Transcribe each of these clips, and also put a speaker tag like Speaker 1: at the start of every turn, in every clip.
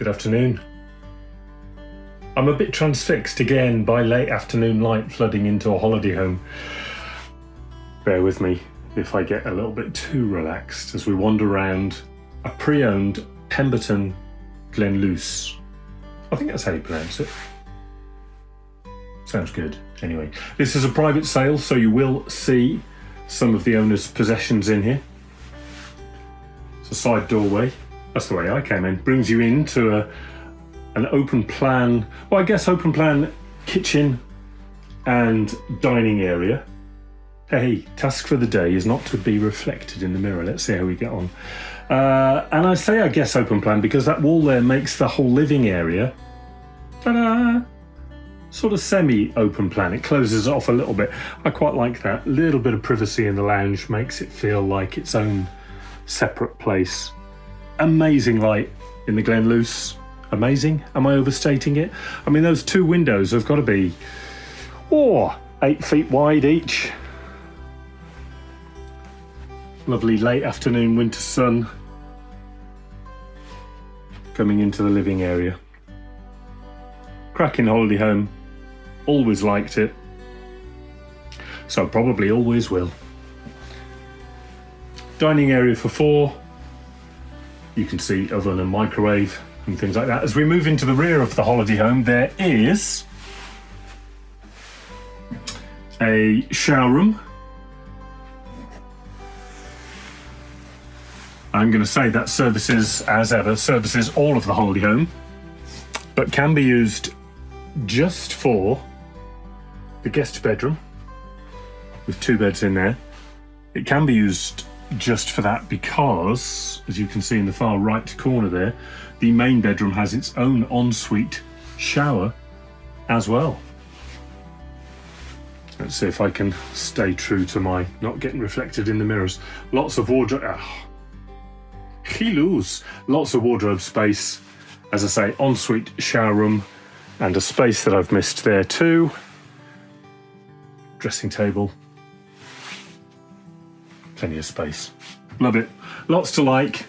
Speaker 1: Good afternoon. I'm a bit transfixed again by late afternoon light flooding into a holiday home. Bear with me if I get a little bit too relaxed as we wander around a pre-owned Pemberton Glenluce. I think that's how you pronounce it. Sounds good. Anyway, this is a private sale, so you will see some of the owner's possessions in here. It's a side doorway. That's the way I came in. Brings you into an open plan, well, I guess open plan kitchen and dining area. Hey, task for the day is not to be reflected in the mirror. Let's see how we get on. And I say I guess open plan because that wall there makes the whole living area, ta-da, sort of semi-open plan. It closes it off a little bit. I quite like that. A little bit of privacy in the lounge makes it feel like its own separate place. Amazing light in the Glenluce. Amazing? Am I overstating it? I mean, those two windows have got to be, 8 feet wide each. Lovely late afternoon winter sun coming into the living area. Cracking holiday home. Always liked it. So probably always will. Dining area for 4. You can see oven and microwave and things like that. As we move into the rear of the holiday home, there is a shower room. I'm going to say that services, as ever, services all of the holiday home, but can be used just for the guest bedroom with 2 beds in there. It can be used just for that because, as you can see in the far right corner there, the main bedroom has its own ensuite shower as well. Let's see if I can stay true to my not getting reflected in the mirrors. Lots of wardrobe. Lots of wardrobe space. As I say, ensuite shower room and a space that I've missed there too. Dressing table. Plenty of space. Love it. Lots to like.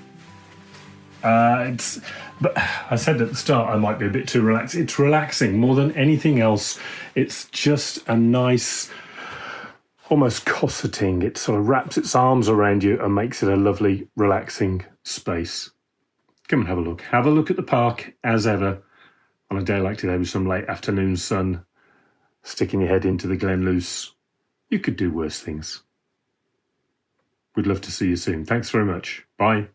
Speaker 1: But I said at the start I might be a bit too relaxed. It's relaxing more than anything else. It's just a nice, almost cosseting. It sort of wraps its arms around you and makes it a lovely, relaxing space. Come and have a look. Have a look at the park as ever on a day like today with some late afternoon sun sticking your head into the Glenluce. You could do worse things. We'd love to see you soon. Thanks very much. Bye.